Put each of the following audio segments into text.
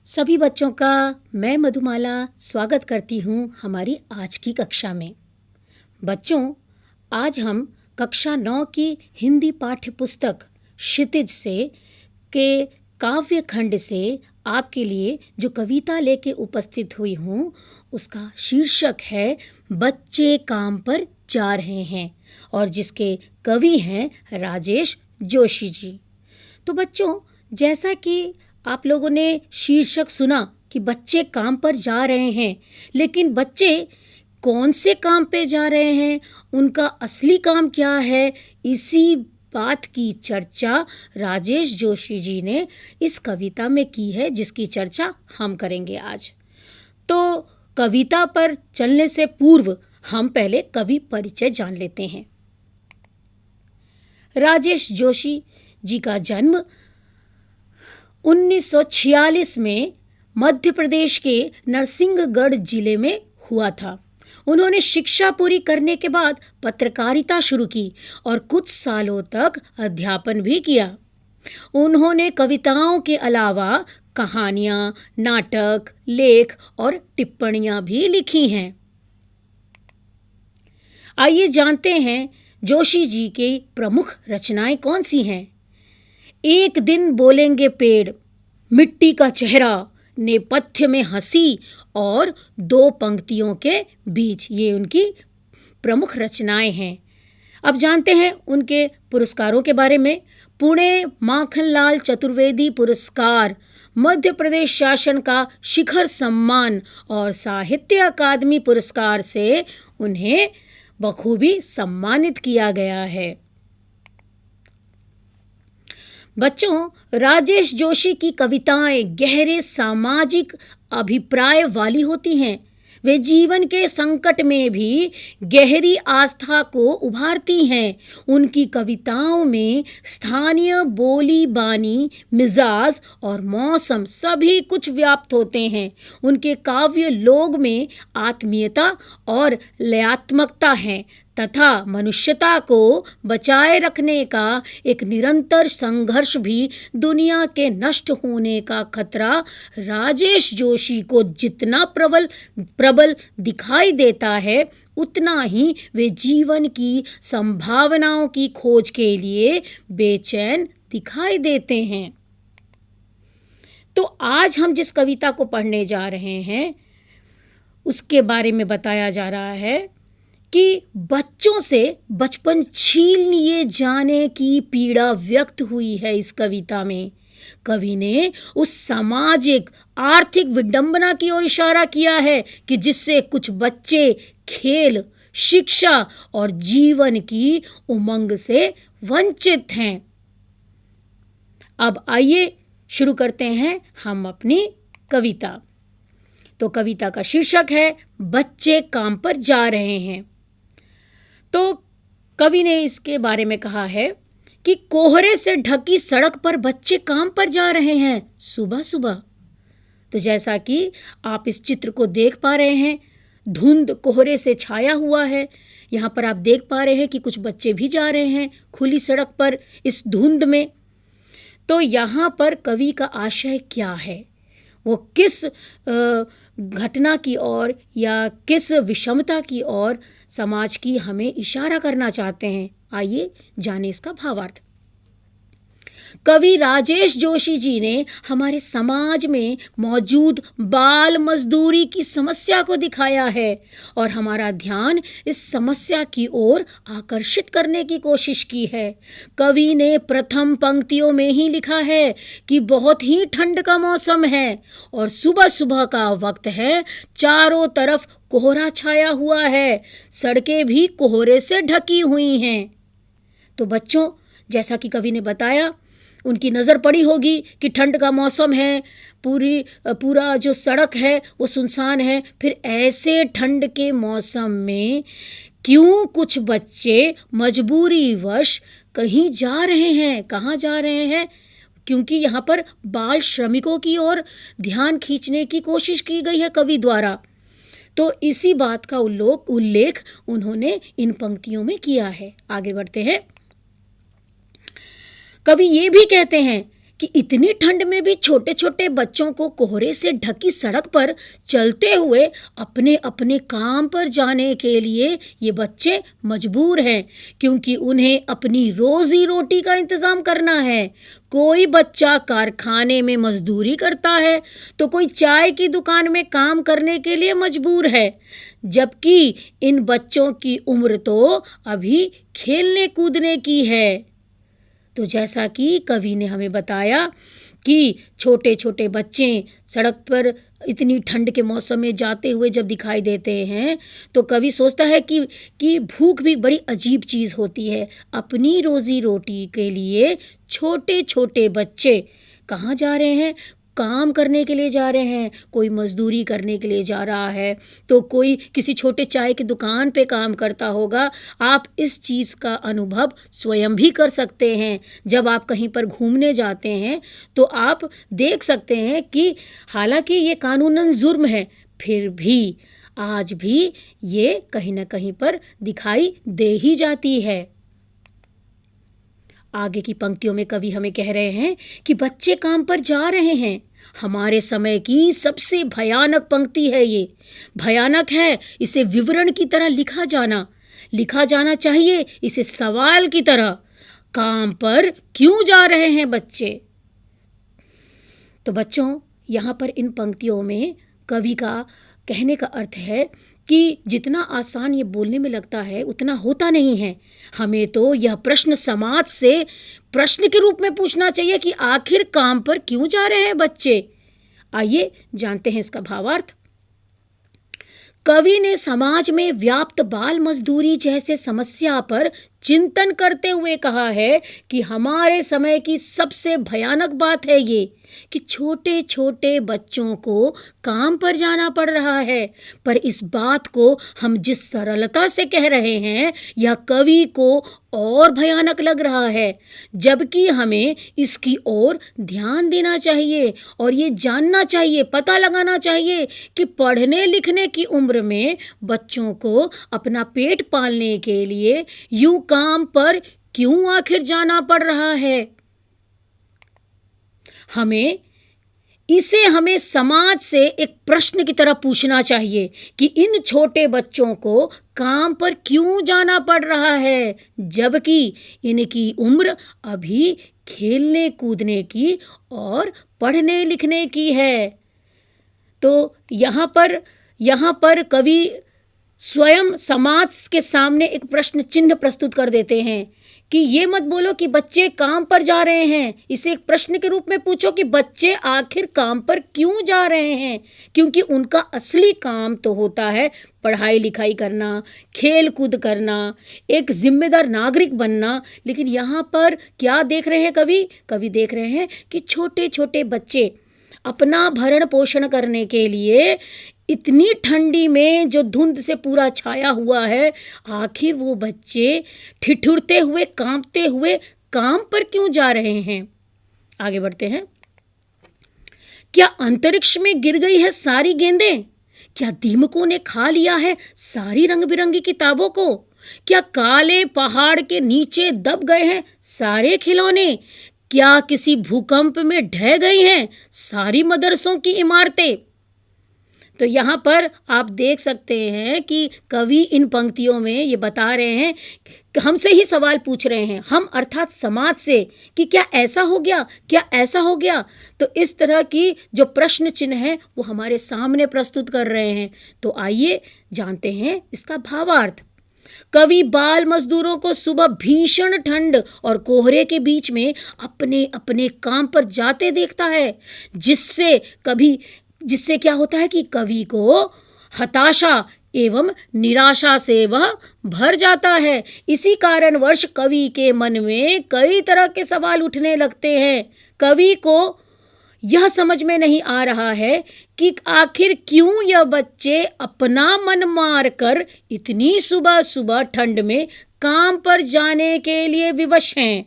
सभी बच्चों का मैं मधुमाला स्वागत करती हूँ हमारी आज की कक्षा में। बच्चों, आज हम कक्षा 9 की हिंदी पाठ्य पुस्तक क्षितिज से के काव्य खंड से आपके लिए जो कविता लेके उपस्थित हुई हूँ उसका शीर्षक है बच्चे काम पर जा रहे हैं और जिसके कवि हैं राजेश जोशी जी। तो बच्चों, जैसा कि आप लोगों ने शीर्षक सुना कि बच्चे काम पर जा रहे हैं, लेकिन बच्चे कौन से काम पे जा रहे हैं, उनका असली काम क्या है, इसी बात की चर्चा राजेश जोशी जी ने इस कविता में की है, जिसकी चर्चा हम करेंगे आज। तो कविता पर चलने से पूर्व हम पहले कवि परिचय जान लेते हैं। राजेश जोशी जी का जन्म 1946 में मध्य प्रदेश के नरसिंहगढ़ जिले में हुआ था। उन्होंने शिक्षा पूरी करने के बाद पत्रकारिता शुरू की और कुछ सालों तक अध्यापन भी किया। उन्होंने कविताओं के अलावा कहानियां, नाटक, लेख और टिप्पणियां भी लिखी हैं। आइए जानते हैं जोशी जी की प्रमुख रचनाएं कौन सी हैं। एक दिन बोलेंगे पेड़, मिट्टी का चेहरा, नेपथ्य में हंसी और दो पंक्तियों के बीच, ये उनकी प्रमुख रचनाएं हैं। अब जानते हैं उनके पुरस्कारों के बारे में। पुणे माखनलाल चतुर्वेदी पुरस्कार, मध्य प्रदेश शासन का शिखर सम्मान और साहित्य अकादमी पुरस्कार से उन्हें बखूबी सम्मानित किया गया है। बच्चों, राजेश जोशी की कविताएं गहरे सामाजिक अभिप्राय वाली होती हैं। वे जीवन के संकट में भी गहरी आस्था को उभारती हैं। उनकी कविताओं में स्थानीय बोली बानी, मिजाज और मौसम सभी कुछ व्याप्त होते हैं। उनके काव्य लोग में आत्मीयता और लयात्मकता है तथा मनुष्यता को बचाए रखने का एक निरंतर संघर्ष भी। दुनिया के नष्ट होने का खतरा राजेश जोशी को जितना प्रबल दिखाई देता है, उतना ही वे जीवन की संभावनाओं की खोज के लिए बेचैन दिखाई देते हैं। तो आज हम जिस कविता को पढ़ने जा रहे हैं उसके बारे में बताया जा रहा है कि बच्चों से बचपन छीन लिए जाने की पीड़ा व्यक्त हुई है। इस कविता में कवि ने उस सामाजिक आर्थिक विडंबना की ओर इशारा किया है कि जिससे कुछ बच्चे खेल, शिक्षा और जीवन की उमंग से वंचित हैं। अब आइए शुरू करते हैं हम अपनी कविता। तो कविता का शीर्षक है बच्चे काम पर जा रहे हैं। तो कवि ने इसके बारे में कहा है कि कोहरे से ढकी सड़क पर बच्चे काम पर जा रहे हैं सुबह सुबह। तो जैसा कि आप इस चित्र को देख पा रहे हैं, धुंध कोहरे से छाया हुआ है। यहाँ पर आप देख पा रहे हैं कि कुछ बच्चे भी जा रहे हैं खुली सड़क पर इस धुंध में। तो यहाँ पर कवि का आशय क्या है, वो किस घटना की ओर या किस विषमता की ओर समाज की हमें इशारा करना चाहते हैं, आइए जाने इसका भावार्थ। कवि राजेश जोशी जी ने हमारे समाज में मौजूद बाल मजदूरी की समस्या को दिखाया है और हमारा ध्यान इस समस्या की ओर आकर्षित करने की कोशिश की है। कवि ने प्रथम पंक्तियों में ही लिखा है कि बहुत ही ठंड का मौसम है और सुबह सुबह का वक्त है, चारों तरफ कोहरा छाया हुआ है, सड़कें भी कोहरे से ढकी हुई हैं। तो बच्चों, जैसा कि कवि ने बताया, उनकी नज़र पड़ी होगी कि ठंड का मौसम है, पूरा जो सड़क है वो सुनसान है। फिर ऐसे ठंड के मौसम में क्यों कुछ बच्चे मजबूरीवश कहीं जा रहे हैं। कहाँ जा रहे हैं? क्योंकि यहाँ पर बाल श्रमिकों की ओर ध्यान खींचने की कोशिश की गई है कवि द्वारा। तो इसी बात का उल्लेख उन्होंने इन पंक्तियों में किया है। आगे बढ़ते हैं। कवि ये भी कहते हैं कि इतनी ठंड में भी छोटे छोटे बच्चों को कोहरे से ढकी सड़क पर चलते हुए अपने अपने काम पर जाने के लिए ये बच्चे मजबूर हैं, क्योंकि उन्हें अपनी रोजी रोटी का इंतज़ाम करना है। कोई बच्चा कारखाने में मजदूरी करता है तो कोई चाय की दुकान में काम करने के लिए मजबूर है, जबकि इन बच्चों की उम्र तो अभी खेलने कूदने की है। तो जैसा कि कवि ने हमें बताया कि छोटे छोटे बच्चे सड़क पर इतनी ठंड के मौसम में जाते हुए जब दिखाई देते हैं तो कवि सोचता है कि भूख भी बड़ी अजीब चीज़ होती है। अपनी रोजी रोटी के लिए छोटे छोटे बच्चे कहाँ जा रहे हैं? काम करने के लिए जा रहे हैं। कोई मजदूरी करने के लिए जा रहा है तो कोई किसी छोटे चाय की दुकान पे काम करता होगा। आप इस चीज़ का अनुभव स्वयं भी कर सकते हैं। जब आप कहीं पर घूमने जाते हैं तो आप देख सकते हैं कि हालांकि ये कानूनन जुर्म है, फिर भी आज भी ये कहीं ना कहीं पर दिखाई दे ही जाती है। आगे की पंक्तियों में कवि हमें कह रहे हैं कि बच्चे काम पर जा रहे हैं। हमारे समय की सबसे भयानक पंक्ति है ये। भयानक है, इसे विवरण की तरह लिखा जाना चाहिए, इसे सवाल की तरह। काम पर क्यों जा रहे हैं बच्चे? तो बच्चों, यहाँ पर इन पंक्तियों में कवि का कहने का अर्थ है कि जितना आसान ये बोलने में लगता है उतना होता नहीं है। हमें तो यह प्रश्न समाज से प्रश्न के रूप में पूछना चाहिए कि आखिर काम पर क्यों जा रहे हैं बच्चे। आइए जानते हैं इसका भावार्थ। कवि ने समाज में व्याप्त बाल मजदूरी जैसे समस्या पर चिंतन करते हुए कहा है कि हमारे समय की सबसे भयानक बात है ये कि छोटे छोटे बच्चों को काम पर जाना पड़ रहा है। पर इस बात को हम जिस सरलता से कह रहे हैं यह कवि को और भयानक लग रहा है, जबकि हमें इसकी ओर ध्यान देना चाहिए और ये जानना चाहिए, पता लगाना चाहिए कि पढ़ने लिखने की उम्र में बच्चों को अपना पेट पालने के लिए यूं काम पर क्यों आखिर जाना पड़ रहा है। हमें समाज से एक प्रश्न की तरह पूछना चाहिए कि इन छोटे बच्चों को काम पर क्यों जाना पड़ रहा है, जबकि इनकी उम्र अभी खेलने कूदने की और पढ़ने लिखने की है। तो यहाँ पर कवि स्वयं समाज के सामने एक प्रश्न चिन्ह प्रस्तुत कर देते हैं कि ये मत बोलो कि बच्चे काम पर जा रहे हैं, इसे एक प्रश्न के रूप में पूछो कि बच्चे आखिर काम पर क्यों जा रहे हैं, क्योंकि उनका असली काम तो होता है पढ़ाई लिखाई करना, खेल कूद करना, एक जिम्मेदार नागरिक बनना। लेकिन यहाँ पर क्या देख रहे हैं कवि देख रहे हैं कि छोटे छोटे बच्चे अपना भरण पोषण करने के लिए इतनी ठंडी में जो धुंध से पूरा छाया हुआ है, आखिर वो बच्चे ठिठुरते हुए कांपते हुए काम पर क्यों जा रहे हैं। आगे बढ़ते हैं। क्या अंतरिक्ष में गिर गई है सारी गेंदें? क्या दीमकों ने खा लिया है सारी रंग बिरंगी किताबों को? क्या काले पहाड़ के नीचे दब गए हैं सारे खिलौने? क्या किसी भूकंप में ढह गई हैं सारी मदरसों की इमारतें? तो यहाँ पर आप देख सकते हैं कि कवि इन पंक्तियों में ये बता रहे हैं, हमसे ही सवाल पूछ रहे हैं, हम अर्थात समाज से, कि क्या ऐसा हो गया। तो इस तरह की जो प्रश्न चिन्ह है वो हमारे सामने प्रस्तुत कर रहे हैं। तो आइए जानते हैं इसका भावार्थ। कवि बाल मजदूरों को सुबह भीषण ठंड और कोहरे के बीच में अपने अपने काम पर जाते देखता है, जिससे क्या होता है कि कवि को हताशा एवं निराशा से वह भर जाता है। इसी कारणवश कवि के मन में कई तरह के सवाल उठने लगते हैं। कवि को यह समझ में नहीं आ रहा है कि आखिर क्यों यह बच्चे अपना मन मार कर इतनी सुबह सुबह ठंड में काम पर जाने के लिए विवश हैं।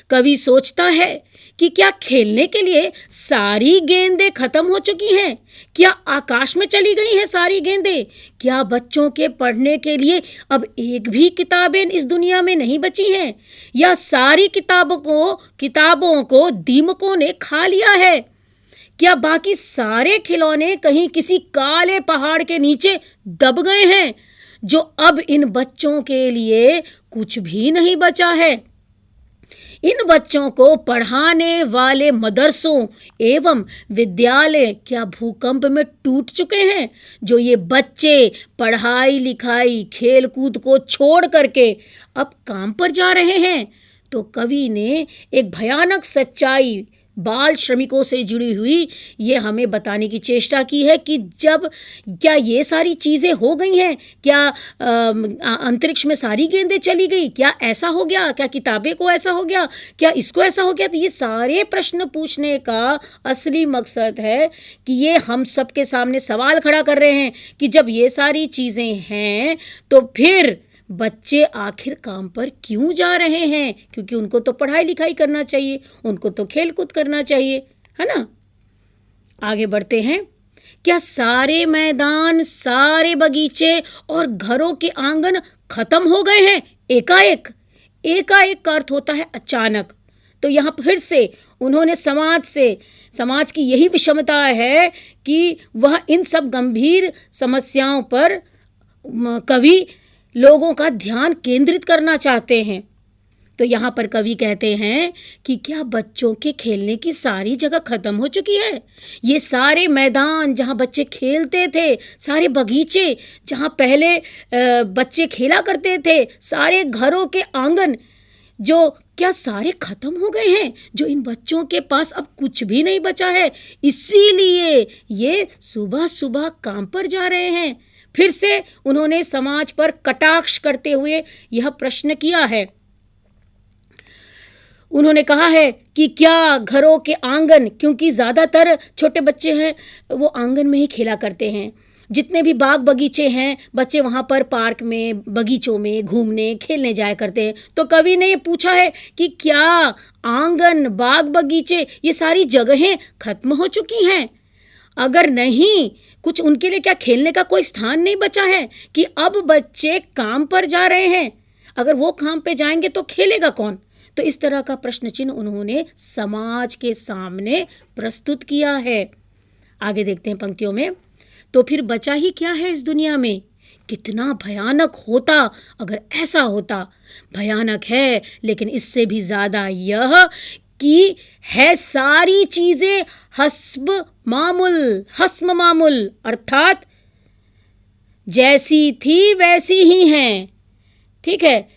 कवि सोचता है कि क्या खेलने के लिए सारी गेंदें खत्म हो चुकी हैं? क्या आकाश में चली गई हैं सारी गेंदें? क्या बच्चों के पढ़ने के लिए अब एक भी किताबें इस दुनिया में नहीं बची हैं? या सारी किताबों को दीमकों ने खा लिया है? क्या बाकी सारे खिलौने कहीं किसी काले पहाड़ के नीचे दब गए हैं, जो अब इन बच्चों के लिए कुछ भी नहीं बचा है? इन बच्चों को पढ़ाने वाले मदरसों एवं विद्यालय क्या भूकंप में टूट चुके हैं, जो ये बच्चे पढ़ाई लिखाई खेल कूद को छोड़ करके अब काम पर जा रहे हैं? तो कवि ने एक भयानक सच्चाई बाल श्रमिकों से जुड़ी हुई ये हमें बताने की चेष्टा की है कि जब क्या ये सारी चीज़ें हो गई हैं, क्या अंतरिक्ष में सारी गेंदें चली गई, क्या ऐसा हो गया, क्या किताबें को ऐसा हो गया, क्या इसको ऐसा हो गया? तो ये सारे प्रश्न पूछने का असली मकसद है कि ये हम सबके सामने सवाल खड़ा कर रहे हैं कि जब ये सारी चीज़ें हैं तो फिर बच्चे आखिर काम पर क्यों जा रहे हैं? क्योंकि उनको तो पढ़ाई लिखाई करना चाहिए, उनको तो खेल कूद करना चाहिए, है ना? आगे बढ़ते हैं। क्या सारे मैदान, सारे बगीचे और घरों के आंगन खत्म हो गए हैं एकाएक? एकाएक का अर्थ होता है अचानक। तो यहाँ फिर से उन्होंने समाज की यही विषमता है कि वह इन सब गंभीर समस्याओं पर कवि लोगों का ध्यान केंद्रित करना चाहते हैं। तो यहाँ पर कवि कहते हैं कि क्या बच्चों के खेलने की सारी जगह खत्म हो चुकी है? ये सारे मैदान जहाँ बच्चे खेलते थे, सारे बगीचे जहाँ पहले बच्चे खेला करते थे, सारे घरों के आंगन जो क्या सारे खत्म हो गए हैं, जो इन बच्चों के पास अब कुछ भी नहीं बचा है, इसीलिए ये सुबह सुबह काम पर जा रहे हैं। फिर से उन्होंने समाज पर कटाक्ष करते हुए यह प्रश्न किया है। उन्होंने कहा है कि क्या घरों के आंगन, क्योंकि ज़्यादातर छोटे बच्चे हैं वो आंगन में ही खेला करते हैं, जितने भी बाग बगीचे हैं बच्चे वहाँ पर पार्क में, बगीचों में घूमने खेलने जाया करते हैं। तो कवि ने ये पूछा है कि क्या आंगन, बाग बगीचे ये सारी जगहें खत्म हो चुकी हैं? अगर नहीं, कुछ उनके लिए क्या खेलने का कोई स्थान नहीं बचा है कि अब बच्चे काम पर जा रहे हैं? अगर वो काम पे जाएंगे तो खेलेगा कौन? तो इस तरह का प्रश्न चिन्ह उन्होंने समाज के सामने प्रस्तुत किया है। आगे देखते हैं पंक्तियों में। तो फिर बचा ही क्या है इस दुनिया में? कितना भयानक होता अगर ऐसा होता। भयानक है, लेकिन इससे भी ज़्यादा यह कि है सारी चीज़ें हस्ब मामूल, अर्थात जैसी थी वैसी ही हैं। ठीक है,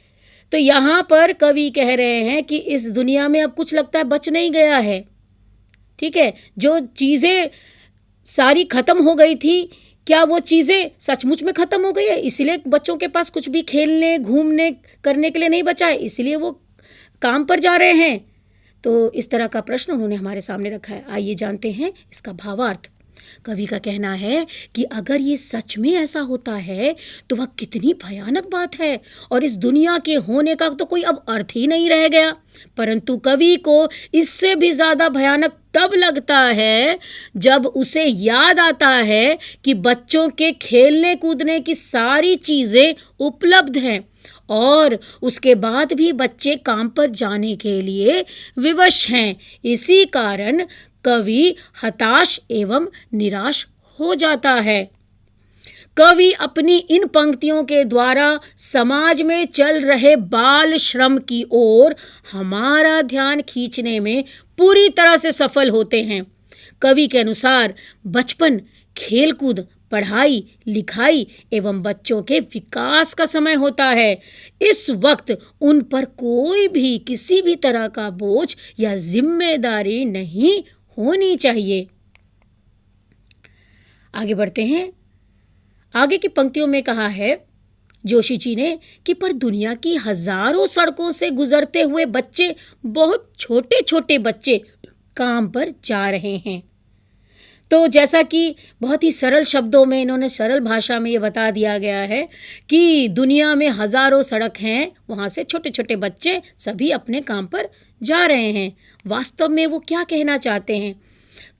तो यहाँ पर कवि कह रहे हैं कि इस दुनिया में अब कुछ लगता है बच नहीं गया है। ठीक है, जो चीज़ें सारी खत्म हो गई थी, क्या वो चीज़ें सचमुच में ख़त्म हो गई है? इसलिए बच्चों के पास कुछ भी खेलने घूमने करने के लिए नहीं बचा है, इसलिए वो काम पर जा रहे हैं। तो इस तरह का प्रश्न उन्होंने हमारे सामने रखा है। आइए जानते हैं इसका भावार्थ। कवि का कहना है कि अगर ये सच में ऐसा होता है तो वह कितनी भयानक बात है, और इस दुनिया के होने का तो कोई अब अर्थ ही नहीं रह गया। परंतु कवि को इससे भी ज़्यादा भयानक तब लगता है जब उसे याद आता है कि बच्चों के खेलने कूदने की सारी चीज़ें उपलब्ध हैं और उसके बाद भी बच्चे काम पर जाने के लिए विवश हैं। इसी कारण कवि हताश एवं निराश हो जाता है। कवि अपनी इन पंक्तियों के द्वारा समाज में चल रहे बाल श्रम की ओर हमारा ध्यान खींचने में पूरी तरह से सफल होते हैं। कवि के अनुसार बचपन, खेलकूद, पढ़ाई लिखाई एवं बच्चों के विकास का समय होता है। इस वक्त उन पर कोई भी किसी भी तरह का बोझ या जिम्मेदारी नहीं होनी चाहिए। आगे बढ़ते हैं। आगे की पंक्तियों में कहा है जोशी जी ने कि पर दुनिया की हजारों सड़कों से गुजरते हुए बच्चे, बहुत छोटे छोटे बच्चे काम पर जा रहे हैं। तो जैसा कि बहुत ही सरल शब्दों में इन्होंने सरल भाषा में ये बता दिया गया है कि दुनिया में हज़ारों सड़क हैं, वहाँ से छोटे-छोटे बच्चे सभी अपने काम पर जा रहे हैं। वास्तव में वो क्या कहना चाहते हैं?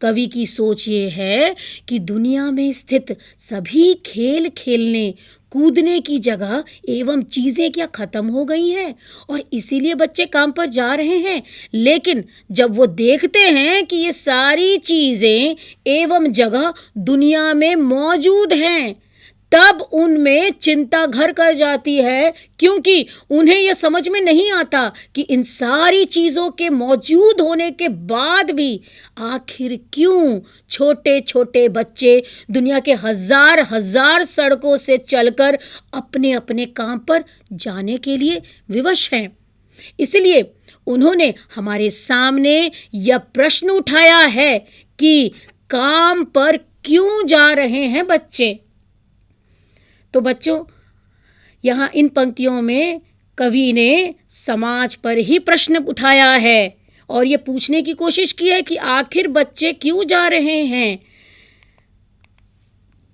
कवि की सोच ये है कि दुनिया में स्थित सभी खेल खेलने कूदने की जगह एवं चीज़ें क्या ख़त्म हो गई हैं और इसीलिए बच्चे काम पर जा रहे हैं। लेकिन जब वो देखते हैं कि ये सारी चीज़ें एवं जगह दुनिया में मौजूद हैं, तब उनमें चिंता घर कर जाती है, क्योंकि उन्हें यह समझ में नहीं आता कि इन सारी चीज़ों के मौजूद होने के बाद भी आखिर क्यों छोटे छोटे बच्चे दुनिया के हजार हजार सड़कों से चलकर अपने अपने काम पर जाने के लिए विवश हैं। इसलिए उन्होंने हमारे सामने यह प्रश्न उठाया है कि काम पर क्यों जा रहे हैं बच्चे। तो बच्चों, यहाँ इन पंक्तियों में कवि ने समाज पर ही प्रश्न उठाया है और ये पूछने की कोशिश की है कि आखिर बच्चे क्यों जा रहे हैं।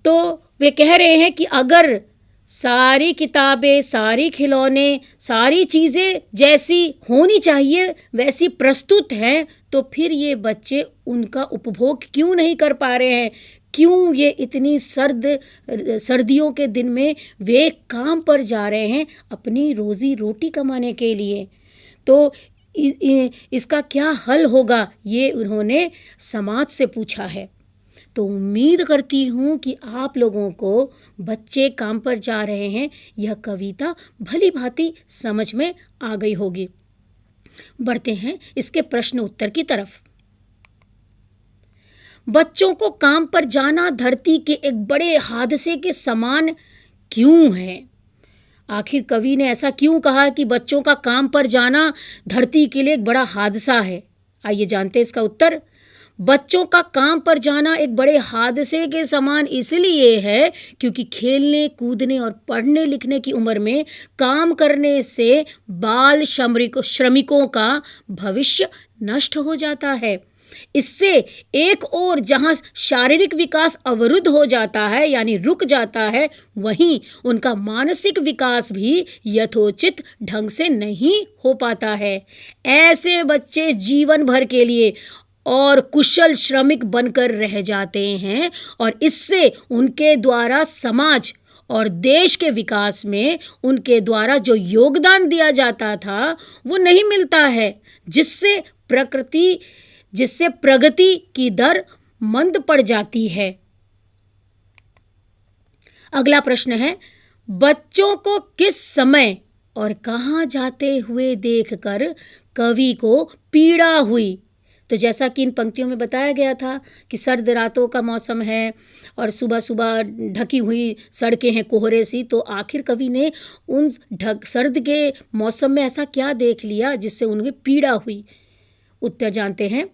तो वे कह रहे हैं कि अगर सारी किताबें, सारी खिलौने, सारी चीज़ें जैसी होनी चाहिए वैसी प्रस्तुत हैं, तो फिर ये बच्चे उनका उपभोग क्यों नहीं कर पा रहे हैं? क्यों ये इतनी सर्दियों के दिन में वे काम पर जा रहे हैं अपनी रोज़ी रोटी कमाने के लिए? तो इसका क्या हल होगा, ये उन्होंने समाज से पूछा है। तो उम्मीद करती हूँ कि आप लोगों को बच्चे काम पर जा रहे हैं यह कविता भली भांति समझ में आ गई होगी। बढ़ते हैं इसके प्रश्न उत्तर की तरफ। बच्चों को काम पर जाना धरती के एक बड़े हादसे के समान क्यों है? आखिर कवि ने ऐसा क्यों कहा कि बच्चों का काम पर जाना धरती के लिए एक बड़ा हादसा है? आइए जानते हैं इसका उत्तर। बच्चों का काम पर जाना एक बड़े हादसे के समान इसलिए है क्योंकि खेलने कूदने और पढ़ने लिखने की उम्र में काम करने से बाल श्रमिकों का भविष्य नष्ट हो जाता है। इससे एक और जहां शारीरिक विकास अवरुद्ध हो जाता है यानी रुक जाता है, वहीं उनका मानसिक विकास भी यथोचित ढंग से नहीं हो पाता है। ऐसे बच्चे जीवन भर के लिए और कुशल श्रमिक बनकर रह जाते हैं और इससे उनके द्वारा समाज और देश के विकास में उनके द्वारा जो योगदान दिया जाता था वो नहीं मिलता है, जिससे प्रगति की दर मंद पड़ जाती है। अगला प्रश्न है, बच्चों को किस समय और कहां जाते हुए देखकर कवि को पीड़ा हुई? तो जैसा कि इन पंक्तियों में बताया गया था कि सर्द रातों का मौसम है और सुबह सुबह ढकी हुई सड़कें हैं कोहरे सी, तो आखिर कवि ने उन सर्द के मौसम में ऐसा क्या देख लिया जिससे उन्हें पीड़ा हुई? उत्तर जानते हैं।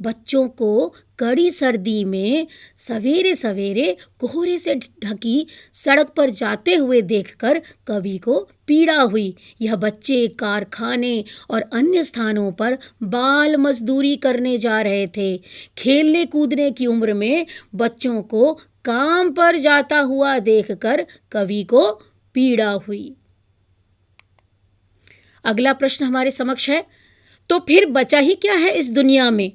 बच्चों को कड़ी सर्दी में सवेरे सवेरे कोहरे से ढकी सड़क पर जाते हुए देखकर कवि को पीड़ा हुई। यह बच्चे कारखाने और अन्य स्थानों पर बाल मजदूरी करने जा रहे थे। खेलने कूदने की उम्र में बच्चों को काम पर जाता हुआ देखकर कवि को पीड़ा हुई। अगला प्रश्न हमारे समक्ष है, तो फिर बचा ही क्या है इस दुनिया में?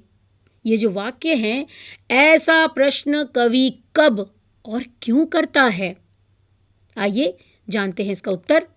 ये जो वाक्य हैं, ऐसा प्रश्न कवि कब और क्यों करता है? आइए जानते हैं इसका उत्तर।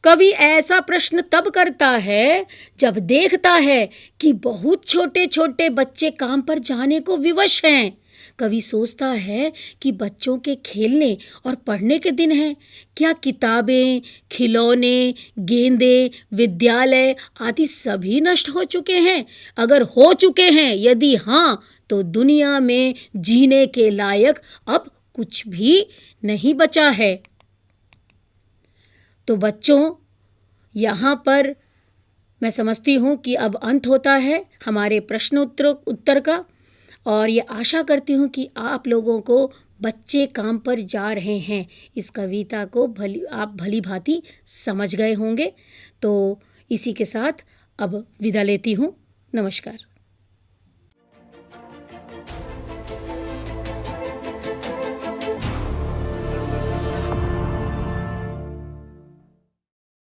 कवि ऐसा प्रश्न तब करता है जब देखता है कि बहुत छोटे छोटे बच्चे काम पर जाने को विवश हैं। कवि सोचता है कि बच्चों के खेलने और पढ़ने के दिन हैं। क्या किताबें, खिलौने, गेंदें, विद्यालय आदि सभी नष्ट हो चुके हैं? अगर हो चुके हैं, यदि हाँ, तो दुनिया में जीने के लायक अब कुछ भी नहीं बचा है। तो बच्चों, यहाँ पर मैं समझती हूँ कि अब अंत होता है हमारे प्रश्न उत्तर का, और ये आशा करती हूँ कि आप लोगों को बच्चे काम पर जा रहे हैं इस कविता को आप भली भांति समझ गए होंगे। तो इसी के साथ अब विदा लेती हूँ। नमस्कार।